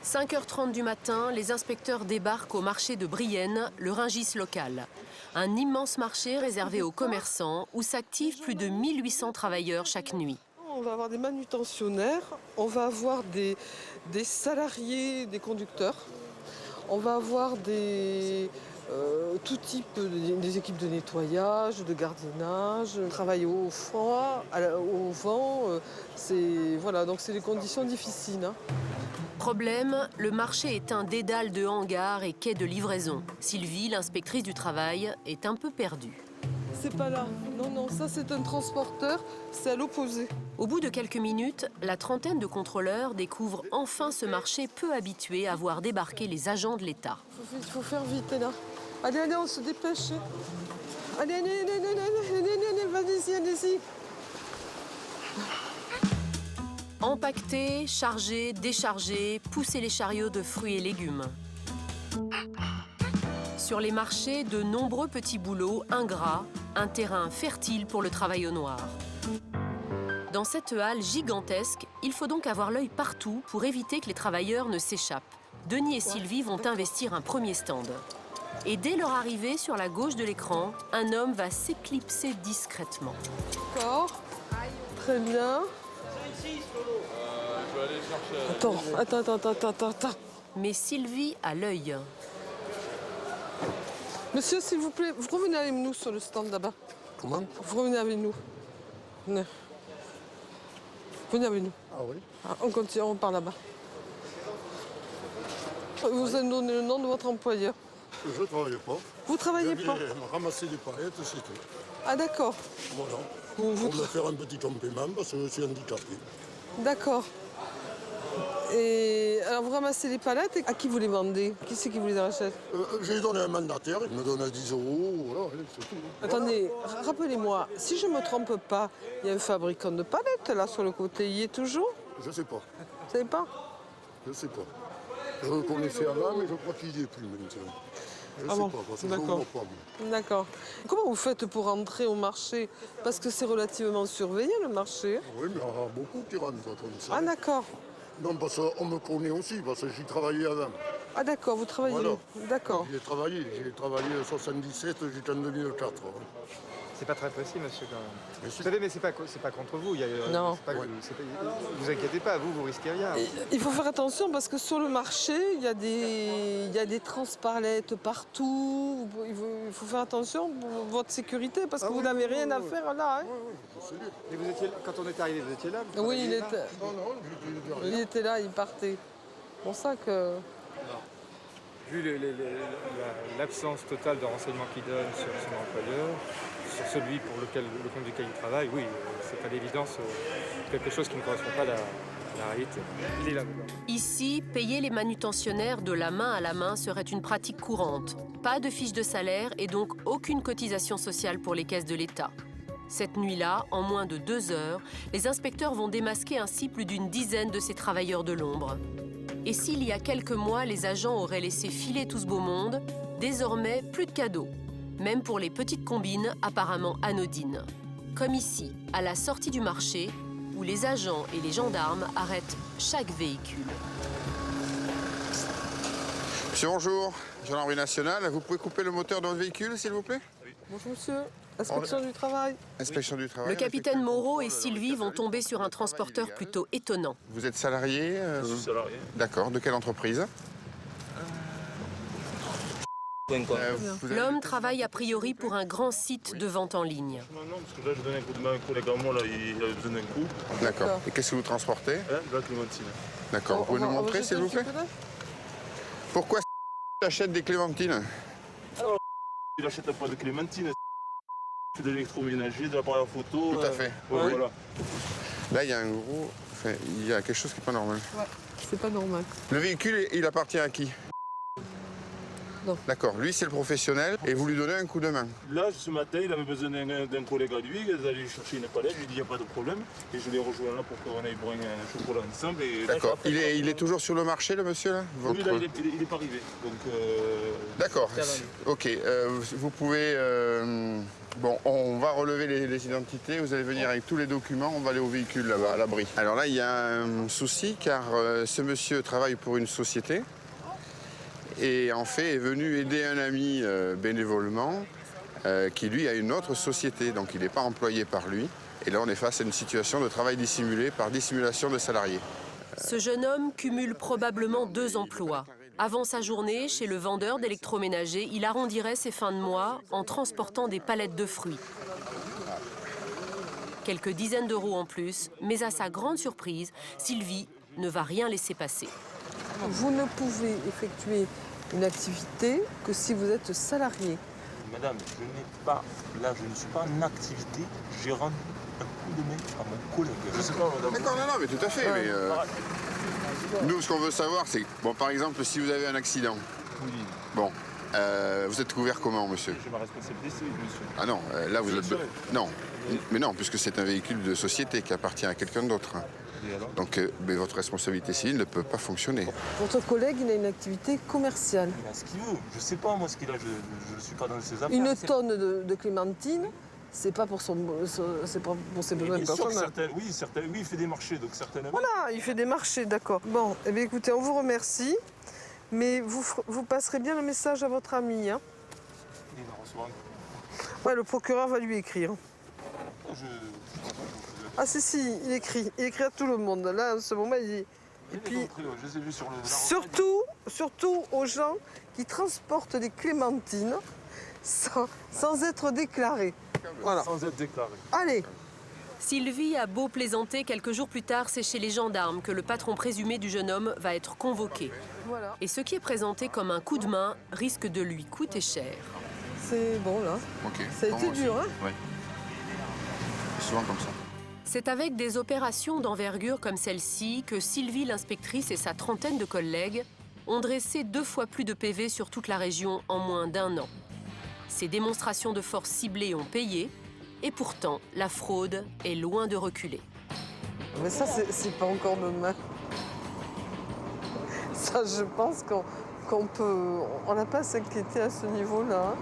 5h30 du matin, les inspecteurs débarquent au marché de Brienne, le Rungis local. Un immense marché réservé aux commerçants où s'activent plus de 1800 travailleurs chaque nuit. On va avoir des manutentionnaires, on va avoir des salariés, des conducteurs, on va avoir tout type, des équipes de nettoyage, de gardiennage, travail au froid, au vent. Voilà, donc c'est des conditions difficiles. Hein. Problème, le marché est un dédale de hangars et quais de livraison. Sylvie, l'inspectrice du travail, est un peu perdue. C'est pas là. Non, ça c'est un transporteur, c'est à l'opposé. Au bout de quelques minutes, la trentaine de contrôleurs découvrent enfin ce marché peu habitué à voir débarquer les agents de l'État. Il faut faire vite là. Allez, on se dépêche. Allez, allez-y. Empaqueter, charger, décharger, pousser les chariots de fruits et légumes. Sur les marchés, de nombreux petits boulots ingrats, un terrain fertile pour le travail au noir. Dans cette halle gigantesque, il faut donc avoir l'œil partout pour éviter que les travailleurs ne s'échappent. Denis et Sylvie vont investir un premier stand. Et dès leur arrivée sur la gauche de l'écran, un homme va s'éclipser discrètement. D'accord, très bien. Je vais aller chercher. Attends. Mais Sylvie a l'œil. Monsieur, s'il vous plaît, vous revenez avec nous sur le stand là-bas. Comment? Vous revenez avec nous. Venez. Venez avec nous. Ah oui? On continue, on part là-bas. Vous allez me donner le nom de votre employeur. Je ne travaille pas. Vous travaillez pas? Je viens ramasser des palettes, c'est tout. Ah d'accord. Voilà. Vous Pour me faire un petit complément parce que je suis handicapé. D'accord. Et alors vous ramassez les palettes et à qui vous les vendez? Qui c'est qui vous les achète? J'ai donné un mandataire, il me donne 10 €, voilà, c'est tout. Attendez, rappelez-moi, si je ne me trompe pas, il y a un fabricant de palettes là sur le côté, il y est toujours? Je sais pas, Vous savez pas? je sais pas. Je le connaissais avant, mais je crois qu'il n'y est plus maintenant. Je Ah sais bon, pas, parce que je ne d'accord. vois pas. Moi. D'accord. Comment vous faites pour entrer au marché? Parce que c'est relativement surveillé le marché. Oui, mais il y en a beaucoup qui rentrent comme ça. Ah d'accord. Non, parce qu'on me connaît aussi, parce que j'y travaillais avant. Ah d'accord, vous travaillez. Voilà. D'accord. J'ai travaillé en 77 jusqu'en 2004. C'est pas très précis, monsieur, quand même. Mais si. Vous savez, mais c'est pas contre vous. Non. Vous inquiétez pas, vous risquez rien. Il faut faire attention parce que sur le marché, il y a des transpalettes partout. Il faut faire attention pour votre sécurité parce que vous n'avez rien à faire là. Hein. Oui, je sais bien. Et vous étiez, quand on est arrivé, vous étiez là? Vous Oui, il travailliez là était, Non, j'étais derrière. il était là, il partait. C'est pour ça que... Vu l'absence totale de renseignements qu'il donne sur son employeur, sur celui pour le compte duquel il travaille, oui, c'est à l'évidence quelque chose qui ne correspond pas à la réalité. Il est là dedans. Ici, payer les manutentionnaires de la main à la main serait une pratique courante. Pas de fiche de salaire et donc aucune cotisation sociale pour les caisses de l'État. Cette nuit-là, en moins de 2 heures, les inspecteurs vont démasquer ainsi plus d'une dizaine de ces travailleurs de l'ombre. Et s'il y a quelques mois, les agents auraient laissé filer tout ce beau monde, désormais, plus de cadeaux. Même pour les petites combines apparemment anodines. Comme ici, à la sortie du marché, où les agents et les gendarmes arrêtent chaque véhicule. Monsieur, bonjour. Gendarmerie nationale, vous pouvez couper le moteur de votre véhicule, s'il vous plaît? Bonjour monsieur, inspection du travail. Inspection du travail. Le capitaine Moreau et Sylvie vont tomber sur un transporteur plutôt étonnant. Vous êtes salarié Je suis salarié. D'accord. De quelle entreprise? Vous avez- L'homme travaille a priori pour un grand site de vente en ligne. Non, parce que là, je donne un coup de main à un collègue à moi, là, il a besoin d'un coup. D'accord. Et qu'est-ce que vous transportez? La clémentine. D'accord. Vous pouvez nous montrer, s'il vous plaît? Pourquoi achète des clémentines? Il achète pas de clémentine, de l'électroménager, de l'appareil photo. Tout à fait. Ouais, Oui. voilà. Là, il y a un gros... Enfin, il y a quelque chose qui n'est pas normal. Ouais, c'est pas normal. Le véhicule, il appartient à qui? D'accord. D'accord. Lui, c'est le professionnel et vous lui donnez un coup de main. Là, ce matin, il avait besoin d'un collègue à lui, ils allaient chercher une palette, je lui ai dit, il n'y a pas de problème. Et je l'ai rejoint là pour qu'on aille boire un chocolat ensemble. D'accord. Il est toujours sur le marché, le monsieur, là? Lui, là, il n'est pas arrivé. D'accord. Ok. Vous pouvez... Bon, on va relever les identités, vous allez venir avec tous les documents, on va aller au véhicule là-bas, à l'abri. Alors là, il y a un souci, car ce monsieur travaille pour une société et en fait est venu aider un ami bénévolement qui lui a une autre société, donc il n'est pas employé par lui. Et là, on est face à une situation de travail dissimulé par dissimulation de salariés. Ce jeune homme cumule probablement 2 emplois. Avant sa journée, chez le vendeur d'électroménager, il arrondirait ses fins de mois en transportant des palettes de fruits. Quelques dizaines d'euros en plus, mais à sa grande surprise, Sylvie ne va rien laisser passer. Vous ne pouvez effectuer une activité que si vous êtes salarié. Madame, je ne suis pas en activité, j'ai rendu un coup de main à mon collègue. Je sais pas, madame. D'accord, non, mais tout à fait. Ouais. Nous, ce qu'on veut savoir, c'est, bon, par exemple, si vous avez un accident, Oui, bon, vous êtes couvert comment, monsieur? j'ai ma responsabilité civile, monsieur. Ah non, là, vous êtes... Seul. Non, mais non, puisque c'est un véhicule de société qui appartient à quelqu'un d'autre. Et alors? Donc, mais votre responsabilité civile ne peut pas fonctionner. Votre collègue, il a une activité commerciale. Il a ce qu'il veut. Je sais pas, moi, ce qu'il a. Je ne suis pas dans ses affaires. Une tonne de clémentine, c'est pas pour ses besoins Bien sûr que personnels. oui, il fait des marchés, donc certainement. Voilà, il fait des marchés, d'accord. Bon, eh bien écoutez, on vous remercie, mais vous passerez bien le message à votre ami. Hein. Il va recevoir Ouais, le procureur va lui écrire. je... Ah si, il écrit à tout le monde. Là, en ce moment, il dit... Et puis, compris, ouais, je les ai vus sur le... surtout aux gens qui transportent des clémentines sans être déclarés. Voilà. Sans être déclaré. Allez, Sylvie a beau plaisanter, quelques jours plus tard, c'est chez les gendarmes que le patron présumé du jeune homme va être convoqué. voilà. Et ce qui est présenté comme un coup de main risque de lui coûter cher. C'est bon, là. Ok. Ça a été dur, hein? Oui. C'est souvent comme ça. C'est avec des opérations d'envergure comme celle-ci que Sylvie, l'inspectrice, et sa trentaine de collègues ont dressé 2 fois plus de PV sur toute la région en moins d'1 an. Ces démonstrations de force ciblée ont payé, et pourtant, la fraude est loin de reculer. Mais ça, c'est pas encore demain. Ça, je pense qu'on peut... On n'a pas à s'inquiéter à ce niveau-là. Hein.